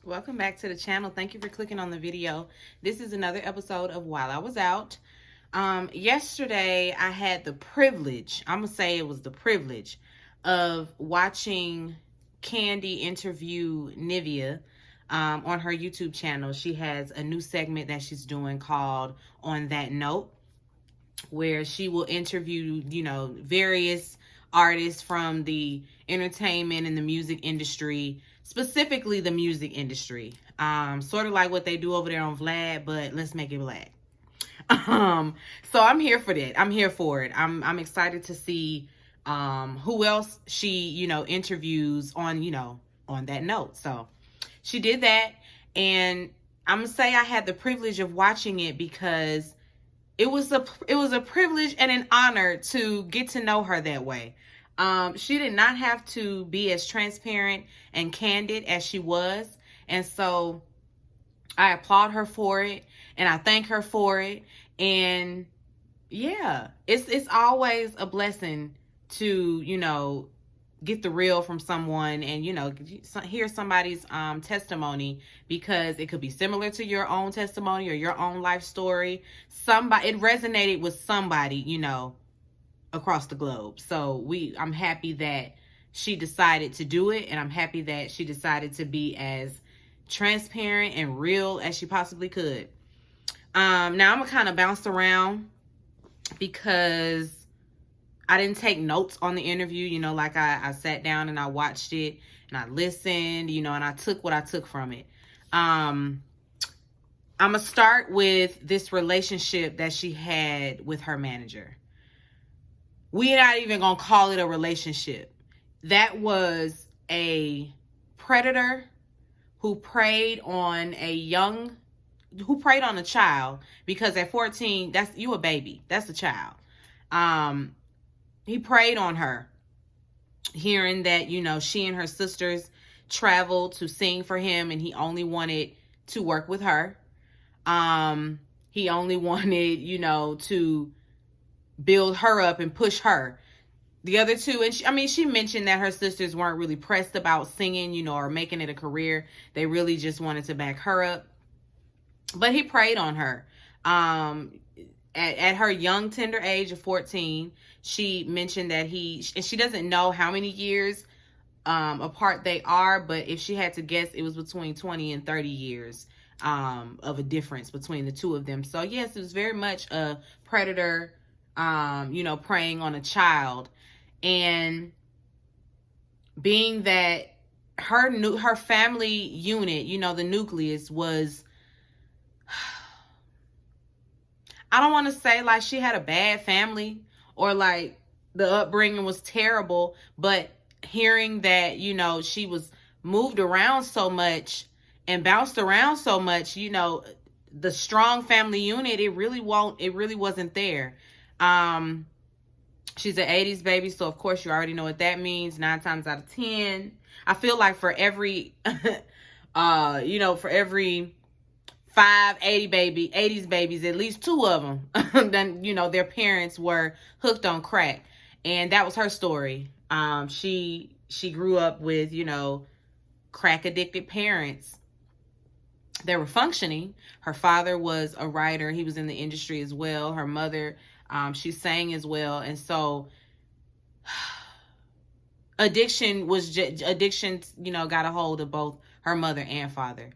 Welcome back to the channel. Thank you for clicking on the video. This is another episode of While I Was Out. Yesterday, I had the privilege, I'm going to say it was the privilege, of watching Candy interview Nivea on her YouTube channel. She has a new segment that she's doing called On That Note, where she will interview, various artists from the entertainment and the music industry, specifically the music industry. Sort of like what they do over there on Vlad, but let's make it Vlad. So I'm here for that. I'm here for it. I'm excited to see who else she, interviews on that note. So she did that, and I'm gonna say I had the privilege of watching it because it was a privilege and an honor to get to know her that way. She did not have to be as transparent and candid as she was. And so I applaud her for it and I thank her for it. And yeah, it's always a blessing to, get the real from someone and, hear somebody's testimony, because it could be similar to your own testimony or your own life story. It resonated with somebody, across the globe. So I'm happy that she decided to do it, and I'm happy that she decided to be as transparent and real as she possibly could. Now I'm gonna kind of bounce around because I didn't take notes on the interview, like I sat down and I watched it and I listened, and I took what I took from it. I'm gonna start with this relationship that she had with her manager. We're not even gonna call it a relationship. That was a predator who preyed on a child, because at 14, you a baby. That's a child. He preyed on her, hearing that, she and her sisters traveled to sing for him, and he only wanted to work with her. He only wanted, to build her up and push her. The other two, and she mentioned that her sisters weren't really pressed about singing, or making it a career. They really just wanted to back her up. But he preyed on her. At her young, tender age of 14, she mentioned that she doesn't know how many years apart they are, but if she had to guess, it was between 20 and 30 years of a difference between the two of them. So yes, it was very much a predator, preying on a child. And being that her family unit, the nucleus was, I don't want to say like she had a bad family or like the upbringing was terrible, but hearing that, she was moved around so much and bounced around so much, the strong family unit, it really wasn't there. She's an 80s baby, so of course you already know what that means. 9 times out of 10, I feel like for every, for every 5 80s babies, at least 2 of them, then, their parents were hooked on crack. And that was her story. She grew up with, crack addicted parents. They were functioning. Her father was a writer. He was in the industry as well. Her mother, she sang as well. And so addiction got a hold of both her mother and father.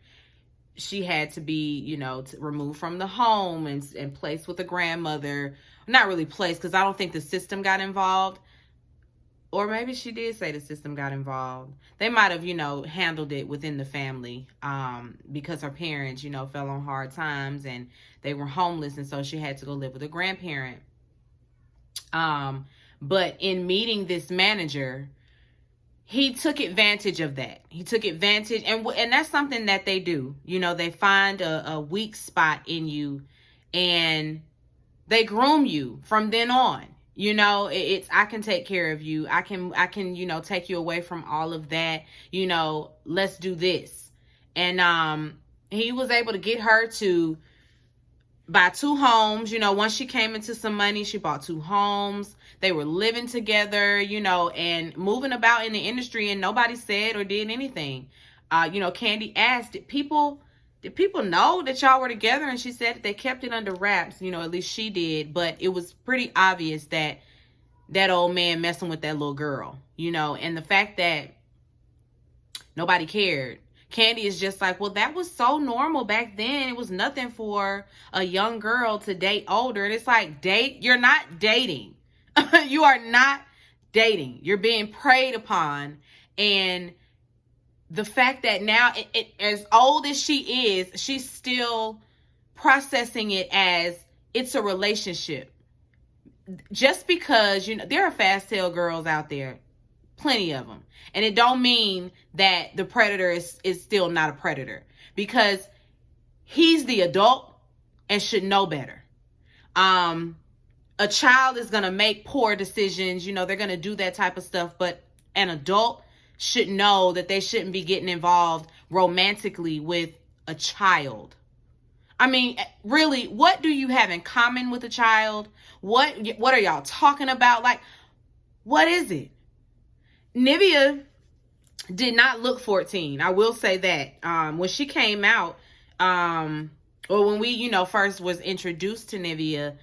She had to be, removed from the home and placed with a grandmother. Not really placed, because I don't think the system got involved. Or maybe she did say the system got involved. They might have, handled it within the family, because her parents, fell on hard times and they were homeless. And so she had to go live with a grandparent. But in meeting this manager, he took advantage of that. He took advantage. And that's something that they do. They find a weak spot in you and they groom you from then on. It's, I can take care of you. I can, take you away from all of that. Let's do this. And he was able to get her to buy 2 homes. Once she came into some money, she bought 2 homes. They were living together, and moving about in the industry, and nobody said or did anything. Candy asked, did people know that y'all were together? And she said that they kept it under wraps. At least she did. But it was pretty obvious that that old man messing with that little girl, and the fact that nobody cared. Candy is just like, well, that was so normal back then. It was nothing for a young girl to date older. And it's like, you're not dating. You are not dating. You're being preyed upon. And the fact that now, as old as she is, she's still processing it as it's a relationship. Just because, there are fast tail girls out there, plenty of them. And it don't mean that the predator is still not a predator, because he's the adult and should know better. A child is going to make poor decisions. They're going to do that type of stuff. But an adult should know that they shouldn't be getting involved romantically with a child. I mean, really, what do you have in common with a child? What are y'all talking about? Like, what is it? Nivea did not look 14. I will say that. When she came out, or when we, first was introduced to Nivea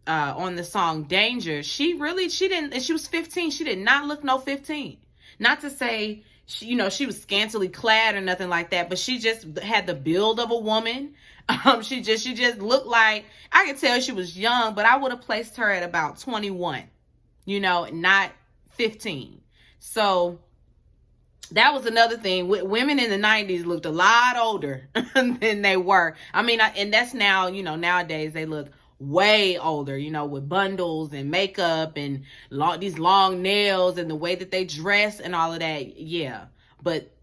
on the song Danger, she didn't, she was 15. She did not look no 15. Not to say, she was scantily clad or nothing like that, but she just had the build of a woman. She just looked like, I could tell she was young, but I would have placed her at about 21, not 15. So that was another thing. Women in the 90s looked a lot older than they were. I mean, and that's now, nowadays they look way older, with bundles and makeup and these long nails and the way that they dress and all of that. Yeah. But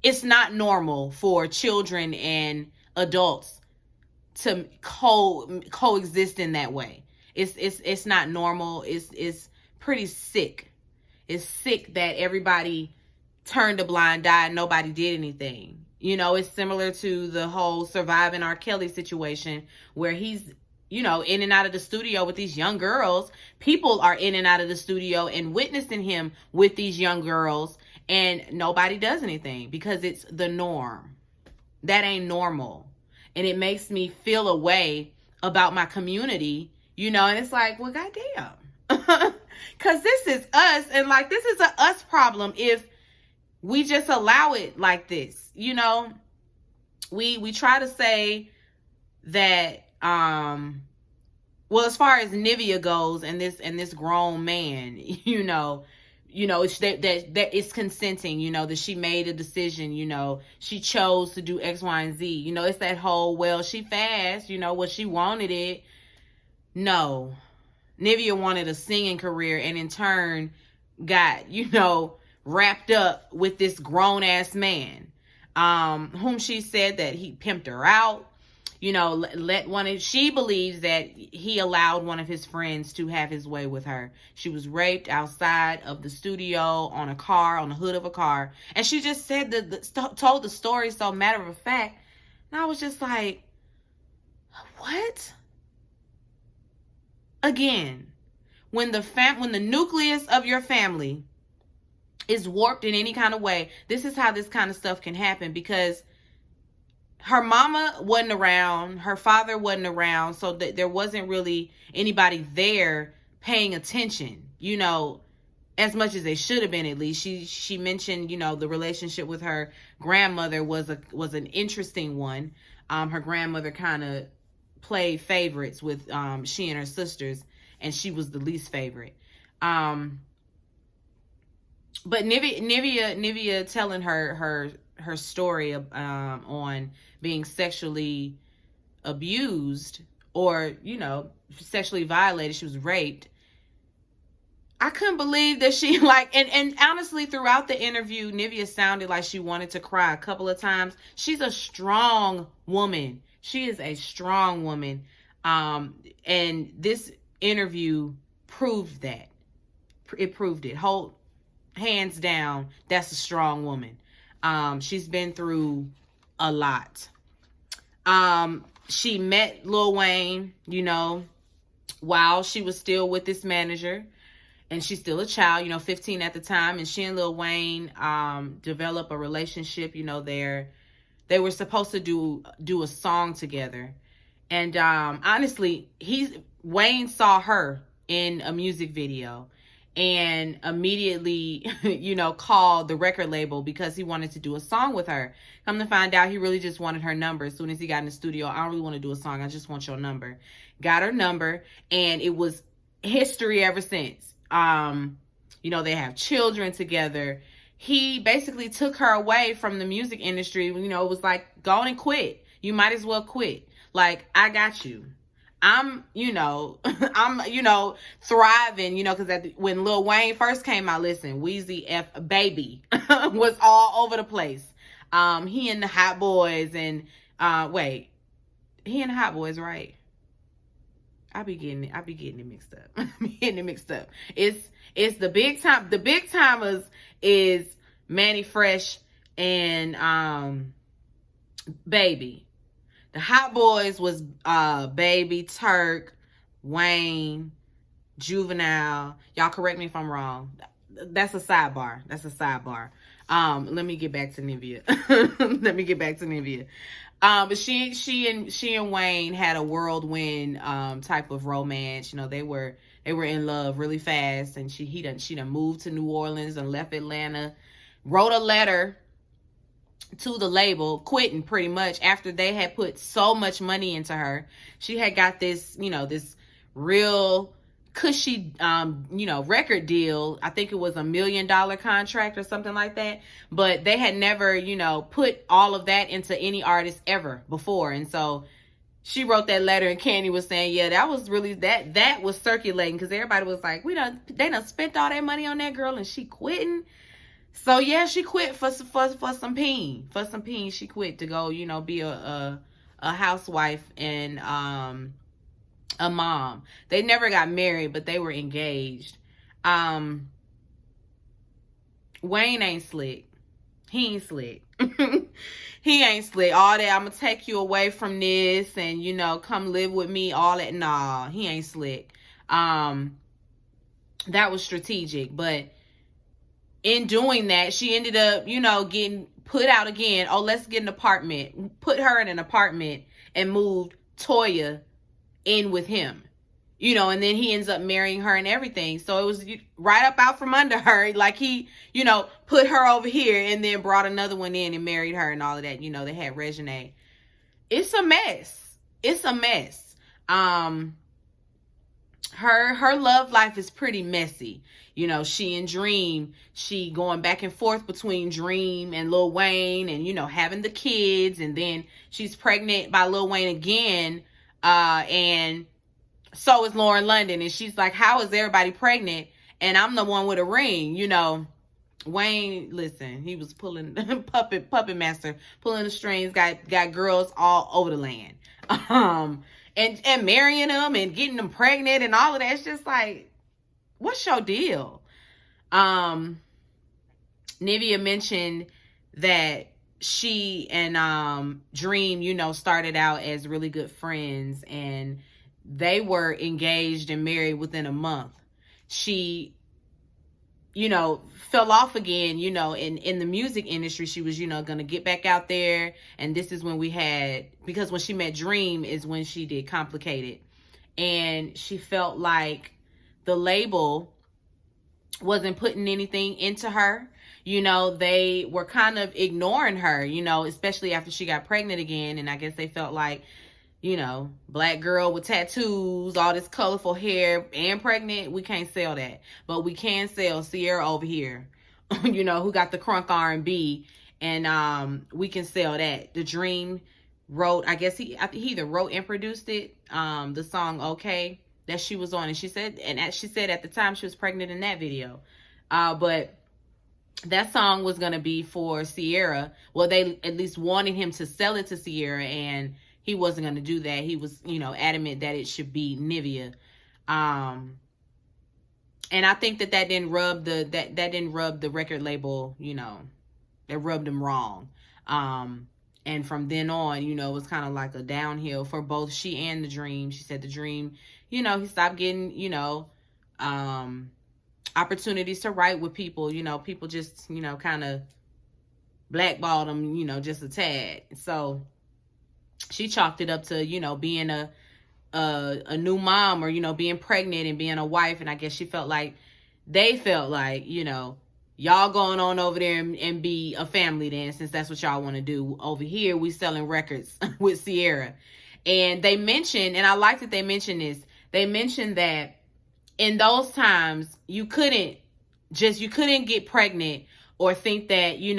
it's not normal for children and adults to coexist in that way. It's not normal. It's pretty sick. It's sick that everybody turned a blind eye and nobody did anything. It's similar to the whole Surviving R. Kelly situation, where he's, in and out of the studio with these young girls. People are in and out of the studio and witnessing him with these young girls, and nobody does anything because it's the norm. That ain't normal. And it makes me feel a way about my community, and it's like, well, goddamn. Because this is us, and like, this is a us problem if we just allow it like this. We try to say that, well, as far as Nivea goes, and this grown man, it's that it's consenting, that she made a decision, she chose to do X, Y, and Z. It's that whole, well, she fast, what she wanted it. No. Nivea wanted a singing career, and in turn got, wrapped up with this grown ass man, whom she said that he pimped her out. She believes that he allowed one of his friends to have his way with her. She was raped outside of the studio on the hood of a car. And she just said told the story so matter of fact. And I was just like, what? Again, when the nucleus of your family is warped in any kind of way, this is how this kind of stuff can happen, because her mama wasn't around, her father wasn't around, so there wasn't really anybody there paying attention, as much as they should have been. At least she mentioned, the relationship with her grandmother was an interesting one. Her grandmother kind of played favorites with she and her sisters, and she was the least favorite. But Nivea telling her story on being sexually abused, or sexually violated. She was raped. I couldn't believe that she and honestly, throughout the interview, Nivea sounded like she wanted to cry a couple of times. She's a strong woman. She is a strong woman. And this interview proved that. It proved it. Hands down, that's a strong woman. She's been through a lot. She met Lil Wayne, while she was still with this manager. and she's still a child, 15 at the time, and she and Lil Wayne develop a relationship. They were supposed to do a song together. And honestly, Wayne saw her in a music video and immediately, called the record label because he wanted to do a song with her. Come to find out, he really just wanted her number. As soon as he got in the studio, I don't really want to do a song. I just want your number. Got her number, and it was history ever since. They have children together. He basically took her away from the music industry. It was like, go on and quit. You might as well quit. Like, I got you. I'm thriving, because when Lil Wayne first came out, listen, Weezy F Baby was all over the place. He and the Hot Boys and, he and the Hot Boys, right? I be getting it mixed up. It's the big time. The big timers is Manny Fresh and Baby. The Hot Boys was Baby, Turk, Wayne, Juvenile. Y'all correct me if I'm wrong. That's a sidebar. Let me get back to Nivea. But she and Wayne had a whirlwind type of romance. They were in love really fast, and she done moved to New Orleans and left Atlanta. Wrote a letter to the label, quitting pretty much after they had put so much money into her. She had got this, this real cushy, record deal. I think it was $1 million contract or something like that. But they had never, put all of that into any artist ever before. And so she wrote that letter, and Candy was saying, yeah, that was really, that was circulating, because everybody was like, they done spent all that money on that girl and she quitting. So yeah, she quit for some peen. For some peen, she quit to go, be a housewife and a mom. They never got married, but they were engaged. Wayne ain't slick. He ain't slick. He ain't slick. All that, I'm gonna take you away from this and come live with me, all that. Nah, he ain't slick. That was strategic, but in doing that, she ended up, getting put out again. Oh, let's get an apartment. Put her in an apartment and moved Toya in with him. And then he ends up marrying her and everything. So it was right up out from under her. Like he, put her over here and then brought another one in and married her and all of that. They had Regine. It's a mess. Her love life is pretty messy. She and Dream, she going back and forth between Dream and Lil Wayne and, having the kids. And then she's pregnant by Lil Wayne again. And so is Lauren London. And she's like, how is everybody pregnant? And I'm the one with a ring, Wayne, listen, he was pulling puppet master, pulling the strings, got girls all over the land. And marrying them and getting them pregnant and all of that. It's just like, what's your deal? Nivea mentioned that she and Dream, started out as really good friends, and they were engaged and married within a month. She, fell off again, in the music industry. She was, going to get back out there. And this is when because when she met Dream is when she did Complicated. And she felt like the label wasn't putting anything into her. They were kind of ignoring her, especially after she got pregnant again. And I guess they felt like, black girl with tattoos, all this colorful hair and pregnant, we can't sell that. But we can sell Sierra over here, who got the crunk R&B, and we can sell that. The Dream wrote, I think he either wrote and produced it, the song Okay that she was on. And she said at the time she was pregnant in that video. But that song was going to be for Sierra. Well, they at least wanted him to sell it to Sierra, and he wasn't going to do that. He was, adamant that it should be Nivea. And I think that didn't rub the record label, that rubbed him wrong. And from then on, it was kind of like a downhill for both she and the Dream. She said the Dream, he stopped getting, opportunities to write with people. People just, kind of blackballed them, just a tad. So she chalked it up to, being a new mom, or, being pregnant and being a wife. And I guess they felt like, y'all going on over there and be a family then, since that's what y'all want to do. Over here, we selling records with Sierra. And they mentioned, and I like that they mentioned this, they mentioned that in those times, you couldn't get pregnant or think that, you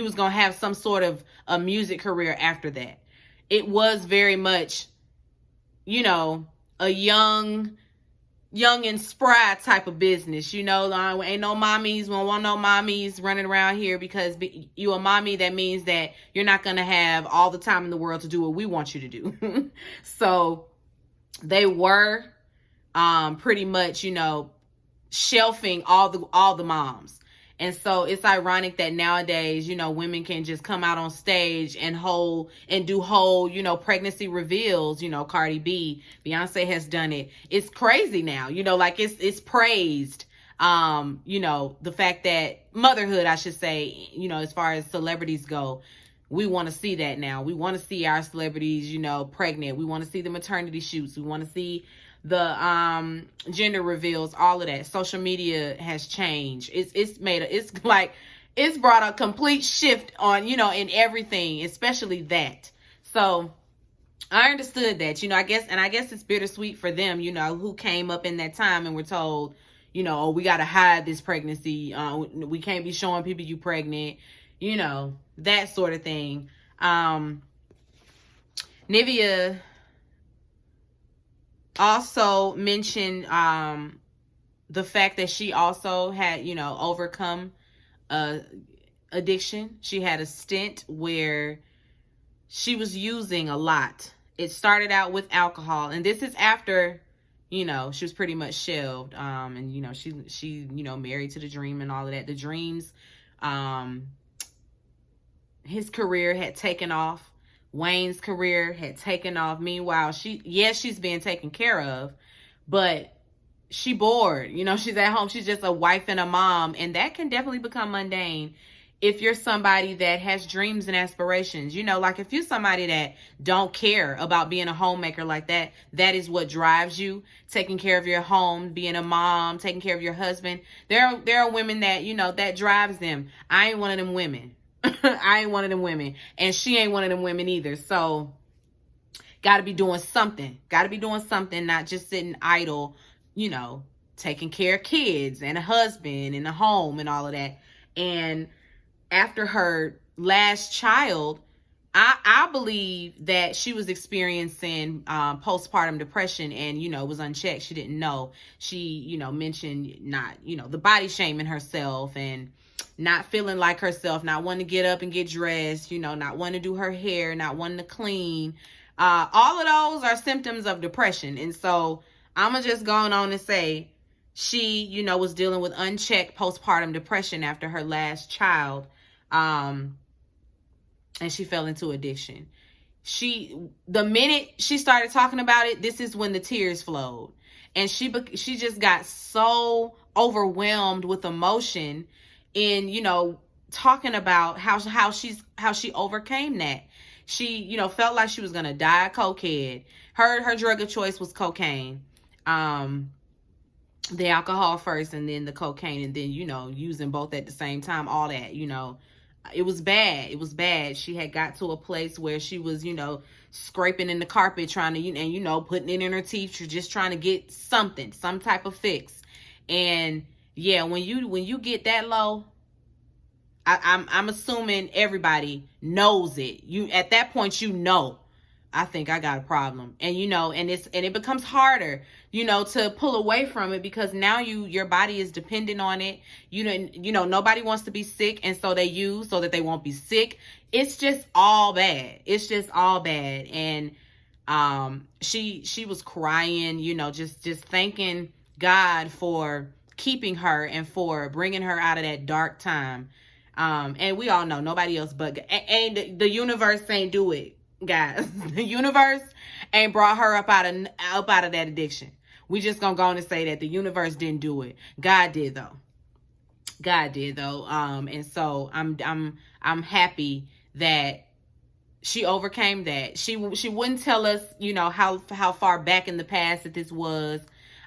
was going to have some sort of a music career after that. It was very much, a young and spry type of business. Ain't no mommies, won't want no mommies running around here, because you a mommy, that means that you're not going to have all the time in the world to do what we want you to do. So they were pretty much, shelving all the moms. And so it's ironic that nowadays, women can just come out on stage and do whole, pregnancy reveals. Cardi B, Beyonce has done it. It's crazy now, like it's praised. The fact that motherhood, I should say, as far as celebrities go, we want to see that now. We want to see our celebrities, pregnant. We want to see the maternity shoots. We want to see the gender reveals, all of that. Social media has changed. It's brought a complete shift on, in everything, especially that. So I understood that, I guess it's bittersweet for them, who came up in that time and were told, oh, we got to hide this pregnancy. We can't be showing people you pregnant, that sort of thing. Nivea also mentioned the fact that she also had, overcome addiction. She had a stint where she was using a lot. It started out with alcohol, and this is after, she was pretty much shelved. And, she married to the Dream and all of that. The Dream's, his career had taken off. Wayne's career had taken off. Meanwhile, she's being taken care of, but she bored. She's at home. She's just a wife and a mom, and that can definitely become mundane if you're somebody that has dreams and aspirations. Like if you're somebody that don't care about being a homemaker like that, that is what drives you, taking care of your home, being a mom, taking care of your husband. There are women that, that drives them. I ain't one of them women. I ain't one of them women, and she ain't one of them women either. So got to be doing something, not just sitting idle, taking care of kids and a husband and a home and all of that. And after her last child, I believe that she was experiencing postpartum depression and, was unchecked. She didn't know. She, mentioned not, the body shaming herself and not feeling like herself, not wanting to get up and get dressed, not wanting to do her hair, not wanting to clean. All of those are symptoms of depression. And so I'm going to just go on and say she, was dealing with unchecked postpartum depression after her last child. And she fell into addiction. The minute she started talking about it, this is when the tears flowed. And she just got so overwhelmed with emotion in, talking about how she overcame that. She, felt like she was going to die a cokehead. Her drug of choice was cocaine. The alcohol first and then the cocaine, and then, using both at the same time, all that, it was bad. She had got to a place where she was, scraping in the carpet, trying to, and, putting it in her teeth, just trying to get some type of fix. And yeah, when you get that low, I'm assuming everybody knows it. At that point, I think I got a problem. And it becomes harder, to pull away from it, because now your body is dependent on it. Nobody wants to be sick, and so they use so that they won't be sick. It's just all bad. And she was crying, just thanking God for keeping her and for bringing her out of that dark time. And we all know nobody else but and the universe ain't do it, guys. The universe ain't brought her up out of that addiction. We just gonna go on and say that the universe didn't do it. God did though. God did though. And so I'm happy that she overcame that. She wouldn't tell us, you know, how far back in the past that this was.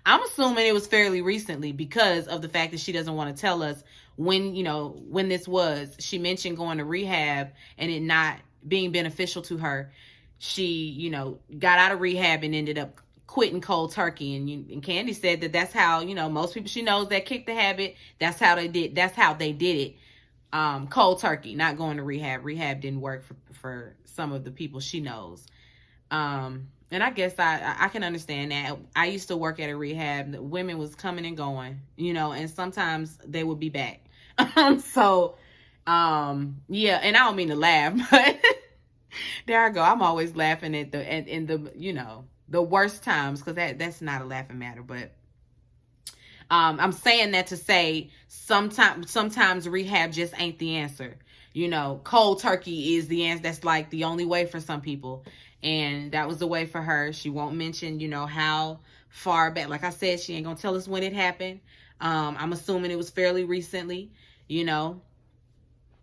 I'm assuming it was fairly recently because of the fact that she doesn't want to tell us when, you know, when this was. She mentioned going to rehab and it not being beneficial to her. She, you know, got out of rehab and ended up quitting cold turkey. And Candy said that that's how, you know, most people she knows that kicked the habit. That's how they did it. Cold turkey, not going to rehab. Rehab didn't work for some of the people she knows. And I guess I can understand that. I used to work at a rehab. The women was coming and going, you know, and sometimes they would be back. So, yeah, and I don't mean to laugh, but there I go. I'm always laughing at the you know, the worst times, because that's not a laughing matter, but I'm saying that to say sometimes rehab just ain't the answer. You know, cold turkey is the answer. That's like the only way for some people. And that was the way for her. She won't mention, you know, how far back. Like I said, she ain't going to tell us when it happened. I'm assuming it was fairly recently, you know.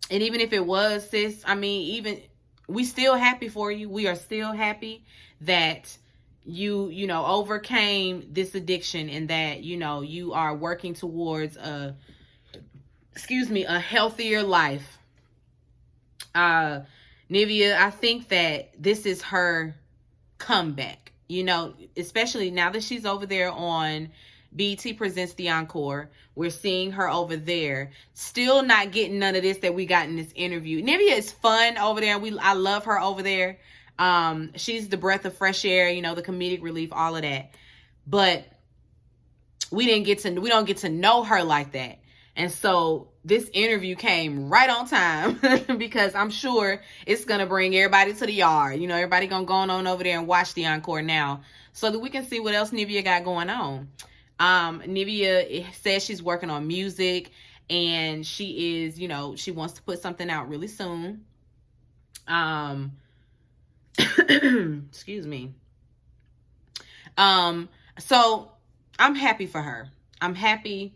And even if it was, sis, I mean, we still happy for you. We are still happy that you know, overcame this addiction and that, you know, you are working towards a healthier life. Nivea, I think that this is her comeback, you know, especially now that she's over there on BET Presents the Encore. We're seeing her over there, still not getting none of this that we got in this interview. Nivea is fun over there. I love her over there. She's the breath of fresh air, you know, the comedic relief, all of that. But we don't get to know her like that. And so this interview came right on time because I'm sure it's going to bring everybody to the yard. You know, everybody going to go on over there and watch the encore now so that we can see what else Nivea got going on. Nivea says she's working on music and she is, you know, she wants to put something out really soon. Excuse me. So I'm happy for her. I'm happy.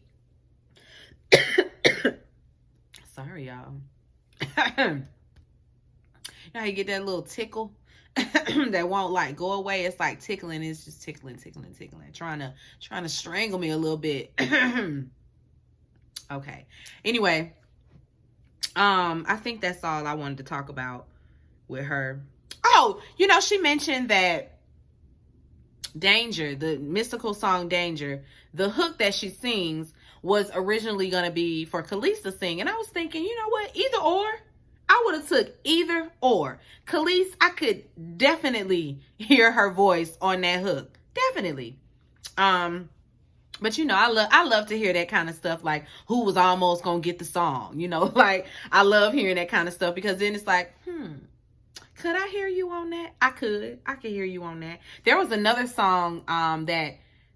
Sorry, y'all. You know how you get that little tickle that won't like go away? It's like tickling. It's just tickling, trying to strangle me a little bit. Okay. Anyway, I think that's all I wanted to talk about with her. Oh, you know, she mentioned that Danger, the mystical song Danger, the hook that she sings was originally going to be for Khalees to sing. And I was thinking, you know what? Either or. I would have took either or. Khalees, I could definitely hear her voice on that hook. Definitely. But you know, I love to hear that kind of stuff, like who was almost going to get the song, you know, like I love hearing that kind of stuff because then it's like, could I hear you on that? I could hear you on that. There was another song that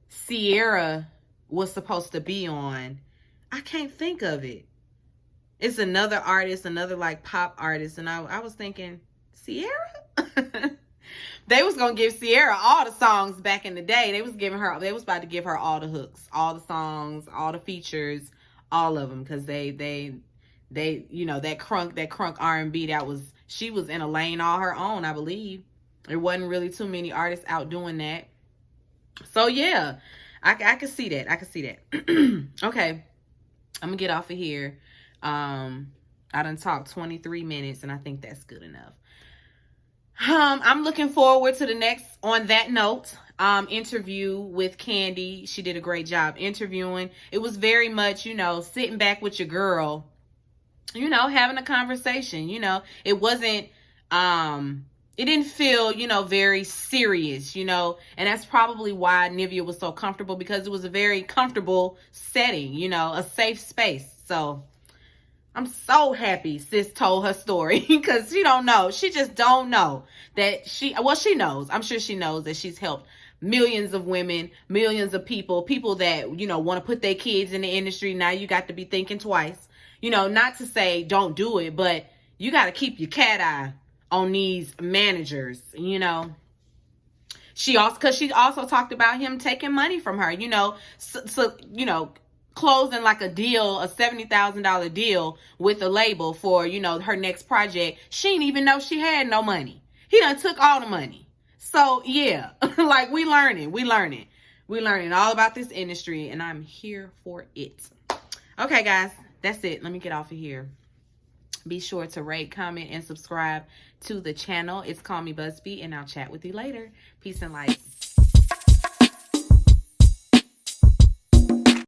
Sierra was supposed to be on. I can't think of it. It's another artist, another like pop artist. And I was thinking, Sierra? They was going to give Sierra all the songs back in the day. They was about to give her all the hooks, all the songs, all the features, all of them. Cause they, you know, that crunk R&B, she was in a lane all her own, I believe. There wasn't really too many artists out doing that. So yeah, I could see that. I could see that. Okay. I'm gonna get off of here. I done talked 23 minutes and I think that's good enough. I'm looking forward to the next, on that note, interview with Candy. She did a great job interviewing. It was very much, you know, sitting back with your girl, you know, having a conversation, you know. It wasn't, it didn't feel, you know, very serious, you know, and that's probably why Nivea was so comfortable, because it was a very comfortable setting, you know, a safe space. So I'm so happy sis told her story because she just don't know that she knows. I'm sure she knows that she's helped millions of women, millions of people that, you know, want to put their kids in the industry. Now you got to be thinking twice, you know, not to say don't do it, but you got to keep your cat eye on these managers, you know. She also talked about him taking money from her, closing like a deal, a $70,000 deal with a label for, her next project. She didn't even know she had no money. He done took all the money. So yeah, like we learning all about this industry, and I'm here for it. Okay, guys, that's it. Let me get off of here. Be sure to rate, comment, and subscribe to the channel. It's Call Me Busby, and I'll chat with you later. Peace and light.